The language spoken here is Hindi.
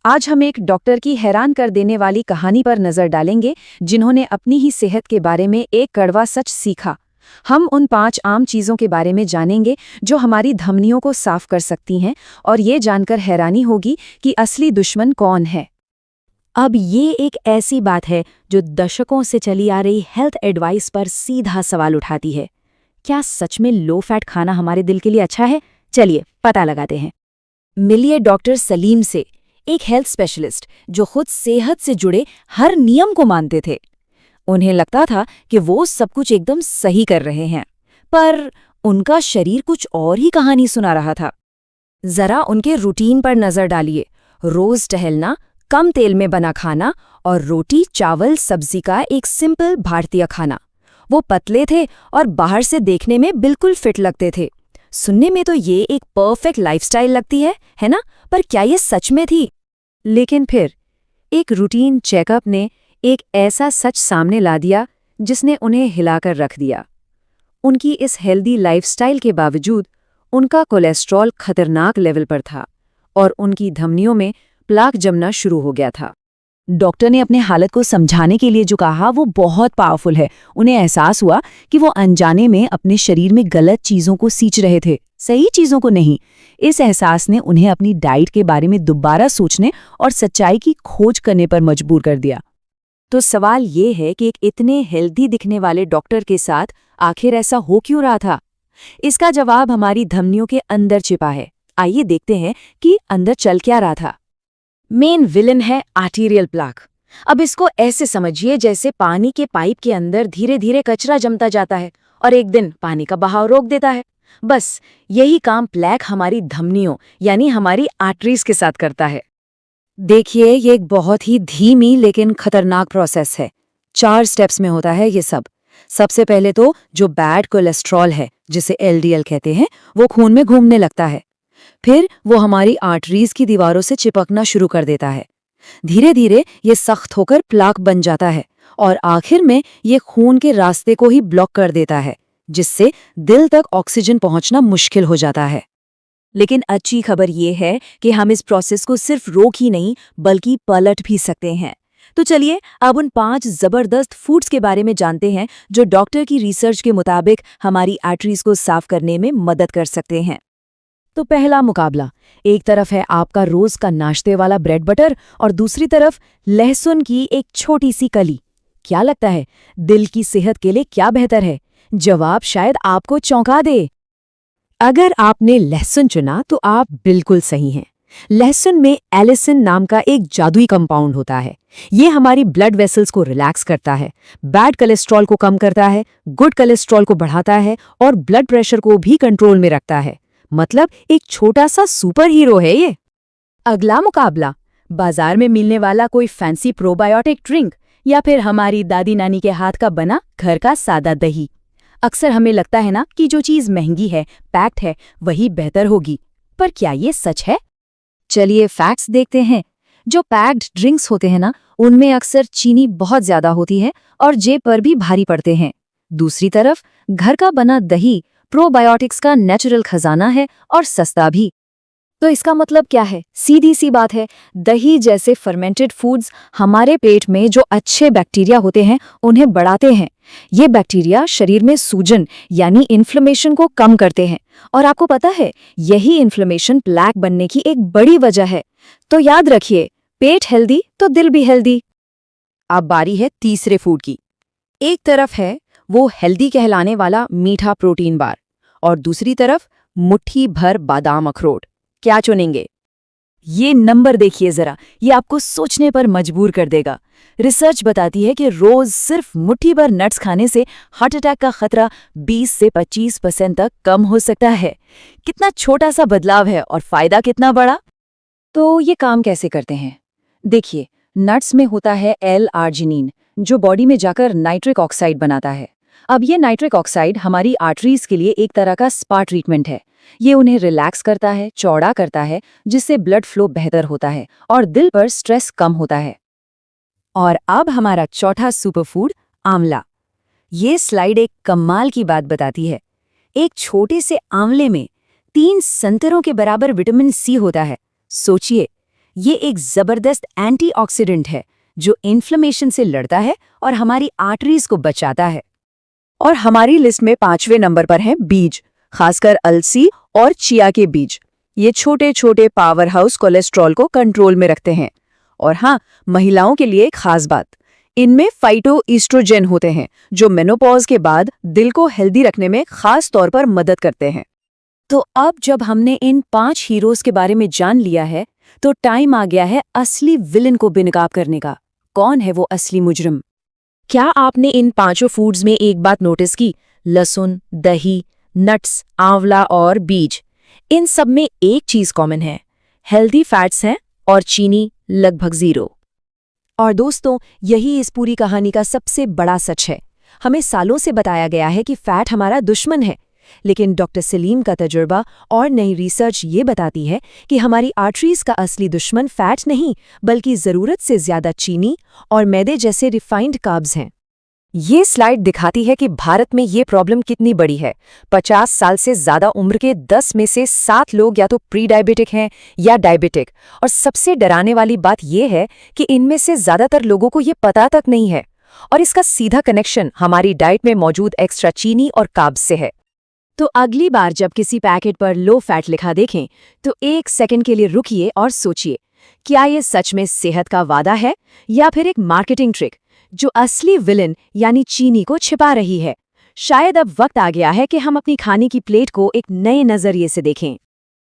आज हम एक डॉक्टर की हैरान कर देने वाली कहानी पर नजर डालेंगे जिन्होंने अपनी ही सेहत के बारे में एक कड़वा सच सीखा। हम उन 5 आम चीजों के बारे में जानेंगे जो हमारी धमनियों को साफ कर सकती हैं और ये जानकर हैरानी होगी कि असली दुश्मन कौन है। अब ये एक ऐसी बात है जो दशकों से चली आ रही हेल्थ एडवाइस पर सीधा सवाल उठाती है। क्या सच में लो फैट खाना हमारे दिल के लिए अच्छा है? चलिए पता लगाते हैं। मिलिए डॉक्टर सलीम से, एक हेल्थ स्पेशलिस्ट जो खुद सेहत से जुड़े हर नियम को मानते थे। उन्हें लगता था कि वो सब कुछ एकदम सही कर रहे हैं, पर उनका शरीर कुछ और ही कहानी सुना रहा था। जरा उनके रूटीन पर नजर डालिए। रोज टहलना, कम तेल में बना खाना और रोटी चावल सब्जी का एक सिंपल भारतीय खाना। वो पतले थे और बाहर से देखने में बिल्कुल फिट लगते थे। सुनने में तो ये एक परफेक्ट लाइफस्टाइल लगती है ना? पर क्या ये सच में थी? लेकिन फिर एक रूटीन चेकअप ने एक ऐसा सच सामने ला दिया जिसने उन्हें हिलाकर रख दिया। उनकी इस हेल्दी लाइफस्टाइल के बावजूद उनका कोलेस्ट्रॉल खतरनाक लेवल पर था और उनकी धमनियों में प्लाक जमना शुरू हो गया था। डॉक्टर ने अपने हालत को समझाने के लिए जो कहा वो बहुत पावरफुल है। उन्हें एहसास हुआ कि वो अनजाने में अपने शरीर में गलत चीज़ों को सींच रहे थे, सही चीज़ों को नहीं। इस एहसास ने उन्हें अपनी डाइट के बारे में दोबारा सोचने और सच्चाई की खोज करने पर मजबूर कर दिया। तो सवाल ये है कि एक इतने हेल्दी दिखने वाले डॉक्टर के साथ आखिर ऐसा हो क्यों रहा था? इसका जवाब हमारी धमनियों के अंदर छिपा है। आइए देखते हैं कि अंदर चल क्या रहा था। मेन विलन है आर्टीरियल प्लाक। अब इसको ऐसे समझिए जैसे पानी के पाइप के अंदर धीरे धीरे कचरा जमता जाता है और एक दिन पानी का बहाव रोक देता है। बस यही काम प्लैक हमारी धमनियों यानी हमारी आर्टरीज के साथ करता है। देखिए, ये एक बहुत ही धीमी लेकिन खतरनाक प्रोसेस है। 4 स्टेप्स में होता है ये सब। सबसे पहले तो जो बैड कोलेस्ट्रॉल है, जिसे एलडीएल कहते हैं, वो खून में घूमने लगता है। फिर वो हमारी आर्टरीज की दीवारों से चिपकना शुरू कर देता है। धीरे धीरे ये सख्त होकर प्लाक बन जाता है और आखिर में ये खून के रास्ते को ही ब्लॉक कर देता है, जिससे दिल तक ऑक्सीजन पहुंचना मुश्किल हो जाता है। लेकिन अच्छी खबर ये है कि हम इस प्रोसेस को सिर्फ रोक ही नहीं बल्कि पलट भी सकते हैं। तो चलिए अब उन 5 जबरदस्त फूड्स के बारे में जानते हैं जो डॉक्टर की रिसर्च के मुताबिक हमारी आर्टरीज को साफ करने में मदद कर सकते हैं। तो पहला मुकाबला, एक तरफ है आपका रोज का नाश्ते वाला ब्रेड बटर और दूसरी तरफ लहसुन की एक छोटी सी कली। क्या लगता है दिल की सेहत के लिए क्या बेहतर है? जवाब शायद आपको चौंका दे। अगर आपने लहसुन चुना तो आप बिल्कुल सही हैं। लहसुन में एलिसिन नाम का एक जादुई कंपाउंड होता है। ये हमारी ब्लड वेसल्स को रिलैक्स करता है, बैड कोलेस्ट्रॉल को कम करता है, गुड कोलेस्ट्रॉल को बढ़ाता है और ब्लड प्रेशर को भी कंट्रोल में रखता है। मतलब एक छोटा सा सुपर हीरो है ये। अगला मुकाबला, बाजार में मिलने वाला कोई फैंसी प्रोबायोटिक ड्रिंक या फिर हमारी दादी नानी के हाथ का बना घर का सादा दही। अक्सर हमें लगता है ना कि जो चीज़ महंगी है, पैक्ड है, वही बेहतर होगी। पर क्या ये सच है? चलिए फैक्ट्स देखते हैं। जो पैक्ड ड्रिंक्स होते हैं ना, उनमें अक्सर चीनी बहुत ज्यादा होती है और जेब पर भी भारी पड़ते हैं। दूसरी तरफ घर का बना दही प्रोबायोटिक्स का नेचुरल खजाना है और सस्ता भी। तो इसका मतलब क्या है? सीधी सी बात है, दही जैसे फर्मेंटेड फूड्स हमारे पेट में जो अच्छे बैक्टीरिया होते हैं उन्हें बढ़ाते हैं। ये बैक्टीरिया शरीर में सूजन यानी इन्फ्लेमेशन को कम करते हैं और आपको पता है यही इन्फ्लेमेशन प्लैक बनने की एक बड़ी वजह है। तो याद रखिए, पेट हेल्दी तो दिल भी हेल्दी। अब बारी है तीसरे फूड की। एक तरफ है वो हेल्दी कहलाने वाला मीठा प्रोटीन बार और दूसरी तरफ मुट्ठी भर बादाम अखरोट। क्या चुनेंगे? ये नंबर देखिए जरा, ये आपको सोचने पर मजबूर कर देगा। रिसर्च बताती है कि रोज सिर्फ मुट्ठी भर नट्स खाने से हार्ट अटैक का खतरा 20 से 25% तक कम हो सकता है। कितना छोटा सा बदलाव है और फायदा कितना बड़ा। तो ये काम कैसे करते हैं? देखिए, नट्स में होता है L-आर्जिनिन, जो बॉडी में जाकर नाइट्रिक ऑक्साइड बनाता है। अब ये नाइट्रिक ऑक्साइड हमारी आर्टरीज के लिए एक तरह का स्पा ट्रीटमेंट है। ये उन्हें रिलैक्स करता है, चौड़ा करता है, जिससे ब्लड फ्लो बेहतर होता है और दिल पर स्ट्रेस कम होता है। और अब हमारा चौथा सुपरफूड, आंवला। ये स्लाइड एक कमाल की बात बताती है। एक छोटे से आंवले में 3 संतरों के बराबर विटामिन सी होता है। सोचिए, ये एक जबरदस्त एंटीऑक्सीडेंट है जो इन्फ्लेमेशन से लड़ता है और हमारी आर्टरीज को बचाता है। और हमारी लिस्ट में 5वें नंबर पर हैं बीज, खासकर अलसी और चिया के बीज। ये छोटे छोटे पावर हाउस कोलेस्ट्रॉल को कंट्रोल में रखते हैं। और हाँ, महिलाओं के लिए एक खास बात, इनमें फाइटो ईस्ट्रोजेन होते हैं जो मेनोपॉज के बाद दिल को हेल्दी रखने में खास तौर पर मदद करते हैं। तो अब जब हमने इन 5 हीरोज के बारे में जान लिया है तो टाइम आ गया है असली विलन को बेनकाब करने का। कौन है वो असली मुजरिम? क्या आपने इन 5 फूड्स में एक बात नोटिस की? लहसुन, दही, नट्स, आंवला और बीज, इन सब में एक चीज कॉमन है, हेल्दी फैट्स हैं और चीनी लगभग 0। और दोस्तों, यही इस पूरी कहानी का सबसे बड़ा सच है। हमें सालों से बताया गया है कि फैट हमारा दुश्मन है, लेकिन डॉक्टर सलीम का तजुर्बा और नई रिसर्च ये बताती है कि हमारी आर्टरीज का असली दुश्मन फैट नहीं बल्कि ज़रूरत से ज़्यादा चीनी और मैदे जैसे रिफाइंड कार्ब्स हैं। ये स्लाइड दिखाती है कि भारत में ये प्रॉब्लम कितनी बड़ी है। 50 साल से ज़्यादा उम्र के 10 में से 7 लोग या तो प्री डायबिटिक हैं या डायबिटिक। और सबसे डराने वाली बात ये है कि इनमें से ज़्यादातर लोगों को ये पता तक नहीं है। और इसका सीधा कनेक्शन हमारी डाइट में मौजूद एक्स्ट्रा चीनी और कार्ब्स से है। तो अगली बार जब किसी पैकेट पर लो फैट लिखा देखें तो 1 सेकंड के लिए रुकिए और सोचिए, क्या ये सच में सेहत का वादा है या फिर एक मार्केटिंग ट्रिक जो असली विलन यानी चीनी को छिपा रही है? शायद अब वक्त आ गया है कि हम अपनी खाने की प्लेट को एक नए नजरिए से देखें।